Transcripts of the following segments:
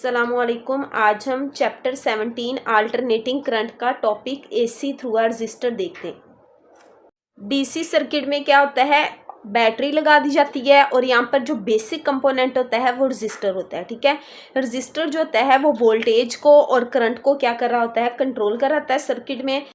अस्सलामुअलैकुम। आज हम चैप्टर 17 अल्टरनेटिंग करंट का topic AC through a resistor देखते हैं। डीसी सर्किट में क्या होता है, बैटरी लगा दी जाती है और यहाँ पर जो बेसिक कंपोनेंट होता है वो रजिस्टर होता है। ठीक है, रजिस्टर जो होता है वो वोल्टेज को और करंट को क्या कर रहा होता है, कंट्रोल कर रहा होता है सर्किट में।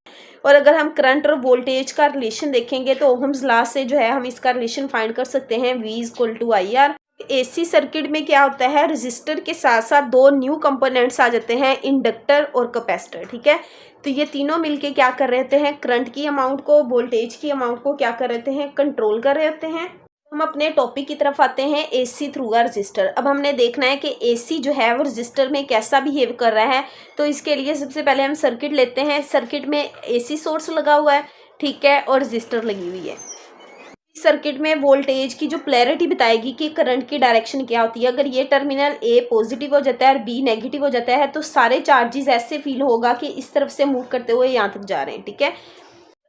और अगर हम करंट और वोल्टेज का रिलेशन देखेंगे तो ओहम्स लॉ से जो है हम इसका रिलेशन फाइंड कर सकते हैं, V=IR। एसी सर्किट में क्या होता है, रजिस्टर के साथ साथ दो न्यू कंपोनेंट्स आ जाते हैं, इंडक्टर और कैपेसिटर। ठीक है, तो ये तीनों मिलके क्या कर रहे होते हैं, करंट की अमाउंट को, वोल्टेज की अमाउंट को क्या कर रहे होते हैं, कंट्रोल कर रहे होते हैं। हम अपने टॉपिक की तरफ आते हैं, एसी थ्रू अ रजिस्टर। अब हमने देखना है कि एसी जो है वो रजिस्टर में कैसा बिहेव कर रहा है। तो इसके लिए सबसे पहले हम सर्किट लेते हैं। सर्किट में एसी सोर्स लगा हुआ है, ठीक है, और रजिस्टर लगी हुई है। सर्किट में वोल्टेज की जो पोलैरिटी बताएगी कि करंट की डायरेक्शन क्या होती है। अगर ये टर्मिनल ए पॉजिटिव हो जाता है और बी नेगेटिव हो जाता है तो सारे चार्जेस ऐसे फील होगा कि इस तरफ से मूव करते हुए यहाँ तक जा रहे हैं। ठीक है,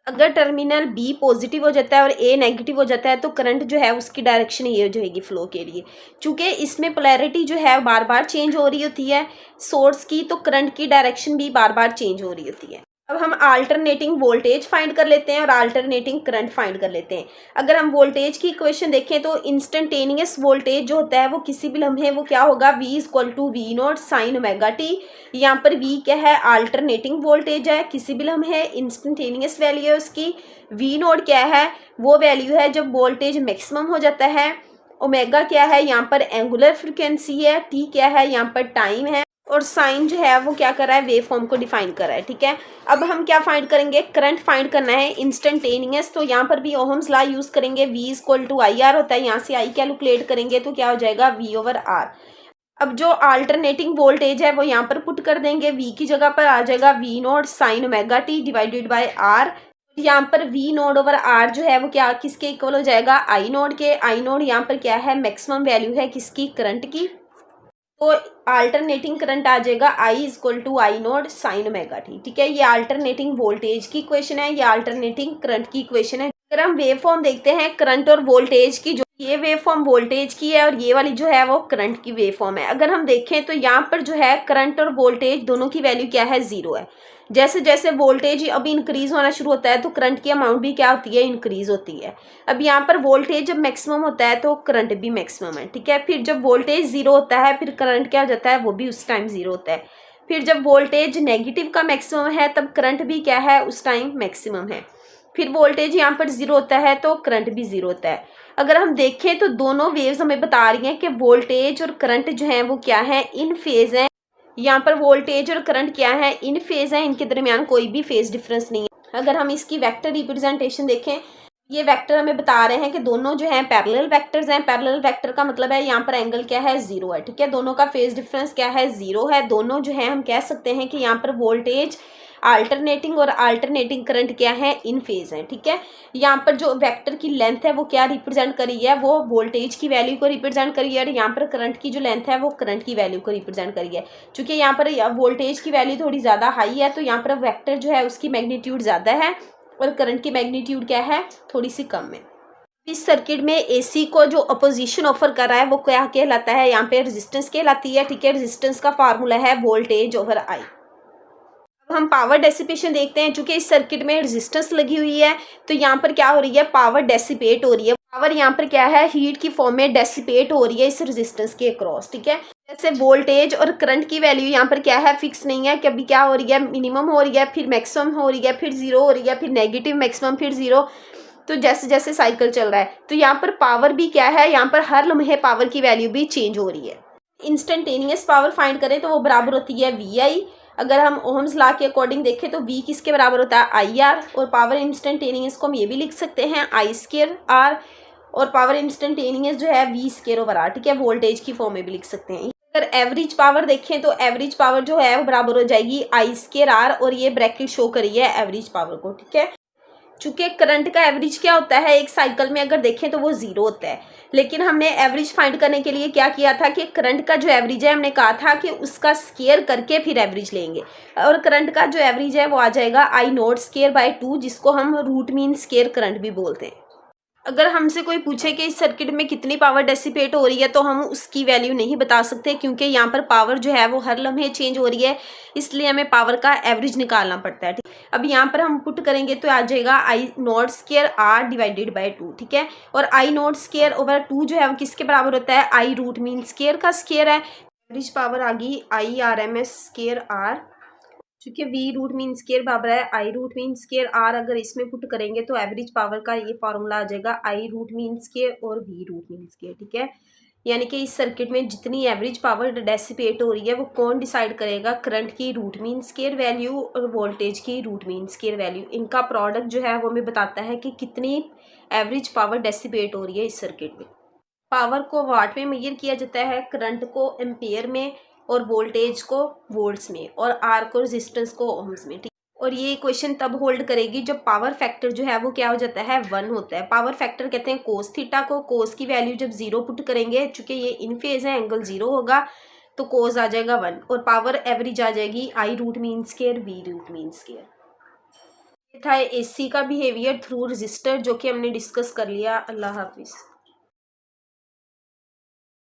अगर टर्मिनल बी पॉजिटिव हो जाता है और ए नेगेटिव हो जाता है तो करंट जो है उसकी डायरेक्शन ये हो जाएगी फ्लो के लिए। चूंकि इसमें पोलैरिटी जो है बार बार चेंज हो रही होती है सोर्स की, तो करंट की डायरेक्शन भी बार बार चेंज हो रही होती है। अब हम अल्टरनेटिंग वोल्टेज फाइंड कर लेते हैं और अल्टरनेटिंग करंट फाइंड कर लेते हैं। अगर हम वोल्टेज की इक्वेशन देखें तो इंस्टेंटेनियस वोल्टेज जो होता है वो किसी भी लम्हे वो क्या होगा, V=V0 sin ωt। यहाँ पर V क्या है, अल्टरनेटिंग वोल्टेज है, किसी भी लम्हे इंस्टेंटेनियस वैल्यू है उसकी। V0 क्या है, वो वैल्यू है जब वोल्टेज मैक्सिमम हो जाता है। ओमेगा क्या है, यहाँ पर एंगुलर फ्रिक्वेंसी है। T क्या है, यहाँ पर टाइम है। और साइन जो है वो क्या कर रहा है, वेव फॉर्म को डिफाइन कर रहा है। ठीक है, अब हम क्या फाइंड करेंगे, करंट फाइंड करना है इंस्टेंटेनियस। तो यहाँ पर भी ओहम्स लॉ यूज करेंगे, V=IR होता है, यहाँ से I कैलकुलेट करेंगे तो क्या हो जाएगा, V/R। अब जो अल्टरनेटिंग वोल्टेज है वो यहाँ पर पुट कर देंगे, V की जगह पर आ जाएगा V0 sin ωt divided by R। यहाँ पर V0/R जो है वो क्या किसके इक्वल हो जाएगा, I0 के। I0 यहाँ पर क्या है, मैक्सिमम वैल्यू है किसकी, करंट की। तो अल्टरनेटिंग करंट आ जाएगा I=I0 sin ωt। ठीक है, ये अल्टरनेटिंग वोल्टेज की इक्वेशन है, ये अल्टरनेटिंग करंट की इक्वेशन है। अगर हम वेव फॉर्म देखते हैं करंट और वोल्टेज की, जो ये वेव फॉर्म वोल्टेज की है और ये वाली जो है वो करंट की वेव फॉर्म है। अगर हम देखें तो यहाँ पर जो है करंट और वोल्टेज दोनों की वैल्यू क्या है, 0 है। जैसे जैसे वोल्टेज अभी इंक्रीज होना शुरू होता है तो करंट की अमाउंट भी क्या होती है, इंक्रीज होती है। अब यहाँ पर वोल्टेज जब मैक्सिमम होता है तो करंट भी मैक्सिमम है। ठीक है, फिर जब वोल्टेज 0 होता है फिर करंट क्या हो जाता है, वो भी उस टाइम 0 होता है। फिर जब वोल्टेज नेगेटिव का मैक्सिमम है तब करंट भी क्या है, उस टाइम मैक्सिमम है। फिर वोल्टेज यहाँ पर 0 होता है तो करंट भी 0 होता है। अगर हम देखें तो दोनों वेव्स हमें बता रही हैं कि वोल्टेज और करंट जो है वो क्या है, इन फेज है। यहाँ पर वोल्टेज और करंट क्या है, इन फेज है, इनके दरमियान कोई भी फेज डिफरेंस नहीं है। अगर हम इसकी वेक्टर रिप्रेजेंटेशन देखें, ये वेक्टर हमें बता रहे हैं कि दोनों जो हैं पैरेलल वेक्टर्स हैं। पैरेलल वेक्टर का मतलब है यहाँ पर एंगल क्या है, 0 है। ठीक है, दोनों का फेज डिफरेंस क्या है, 0 है। दोनों जो है हम कह सकते हैं कि यहाँ पर वोल्टेज अल्टरनेटिंग और अल्टरनेटिंग करंट क्या है, इन फेज है। ठीक है, यहाँ पर जो वेक्टर की लेंथ है वो क्या रिप्रेजेंट करी है, वो वोल्टेज की वैल्यू को रिप्रेजेंट करी है। और यहाँ पर करंट की जो लेंथ है वो करंट की वैल्यू को रिप्रेजेंट करी है। चूंकि यहाँ पर वोल्टेज की वैल्यू थोड़ी ज़्यादा हाई है तो यहाँ पर वेक्टर जो है उसकी मैग्नीट्यूड ज़्यादा है और करंट की मैग्नीट्यूड क्या है, थोड़ी सी कम है। इस सर्किट में एसी को जो अपोजिशन ऑफर कर रहा है वो क्या कहलाता है, यहाँ पे रेजिस्टेंस कहलाती है। ठीक है, रेजिस्टेंस का फार्मूला है वोल्टेज/I। हम पावर डेसिपेशन देखते हैं। चूंकि इस सर्किट में रेजिस्टेंस लगी हुई है तो यहाँ पर क्या हो रही है, पावर डेसिपेट हो रही है। पावर यहाँ पर क्या है, हीट की फॉर्म में डेसिपेट हो रही है इस रेजिस्टेंस के अक्रॉस। ठीक है, जैसे वोल्टेज और करंट की वैल्यू यहाँ पर क्या है, फिक्स नहीं है, कभी क्या हो रही है, मिनिमम हो रही है, फिर मैक्सिमम हो रही है, फिर 0 हो रही है, फिर नेगेटिव मैक्सिमम, फिर 0। तो जैसे जैसे साइकिल चल रहा है तो यहाँ पर पावर भी क्या है, यहाँ पर हर लम्हे पावर की वैल्यू भी चेंज हो रही है। इंस्टेंटेनियस पावर फाइंड करें तो वो बराबर होती है VI। अगर हम ओहम्स लॉ के अकॉर्डिंग देखें तो V किसके बराबर होता है, IR। और पावर इंस्टेंटेनियस को हम ये भी लिख सकते हैं I²R। और पावर इंस्टेंटेनियस जो है V²/R। ठीक है, वोल्टेज की फॉर्म में भी लिख सकते हैं। अगर एवरेज पावर देखें तो एवरेज पावर जो है वो बराबर हो जाएगी I²R। और ये ब्रैकेट शो करी है एवरेज पावर को। ठीक है, चूंकि करंट का एवरेज क्या होता है, एक साइकिल में अगर देखें तो वो 0 होता है। लेकिन हमने एवरेज फाइंड करने के लिए क्या किया था कि करंट का जो एवरेज है हमने कहा था कि उसका स्केयर करके फिर एवरेज लेंगे। और करंट का जो एवरेज है वो आ जाएगा I0²/2, जिसको हम रूट मीन स्केयर करंट भी बोलते हैं। अगर हमसे कोई पूछे कि इस सर्किट में कितनी पावर डेसिपेट हो रही है तो हम उसकी वैल्यू नहीं बता सकते, क्योंकि यहाँ पर पावर जो है वो हर लम्हे चेंज हो रही है, इसलिए हमें पावर का एवरेज निकालना पड़ता है। ठीक, अब यहाँ पर हम पुट करेंगे तो आ जाएगा I naught square R divided by 2। ठीक है, और आई नॉट स्केयर ओवर 2 जो है वो किसके बराबर होता है, आई रूट मीन स्केयर का स्केयर है। एवरेज पावर आ गई I R M S square R, चूंकि वी रूट मीन स्केयर बराबर है I root mean square R. अगर इसमें पुट करेंगे तो एवरेज पावर का ये फॉर्मूला आ जाएगा आई रूट मीन स्केयर और वी रूट मीन स्केयर। ठीक है, यानी कि इस सर्किट में जितनी एवरेज पावर डेसिपेट हो रही है वो कौन डिसाइड करेगा, करंट की रूट मीन स्केयर वैल्यू और वोल्टेज की रूट मीन स्केयर वैल्यू। इनका प्रोडक्ट जो है वो हमें बताता है कि कितनी एवरेज पावर डेसिपेट हो रही है इस सर्किट में। पावर को वाट में मेजर किया जाता है, करंट को एम्पेयर में, और वोल्टेज को वोल्ट्स में, और आर को रेजिस्टेंस को ओम्स में। ठीक, और ये इक्वेशन तब होल्ड करेगी जब पावर फैक्टर जो है वो क्या हो जाता है, 1 होता है। पावर फैक्टर कहते हैं कोस थीटा को। कोस की वैल्यू जब 0 पुट करेंगे, चूंकि ये इन फेज है, एंगल 0 होगा, तो कोस आ जाएगा 1 और पावर एवरेज आ जाएगी I root mean square V root mean square. ये था एसी का बिहेवियर थ्रू रजिस्टर, जो कि हमने डिस्कस कर लिया। अल्लाह हाफिज।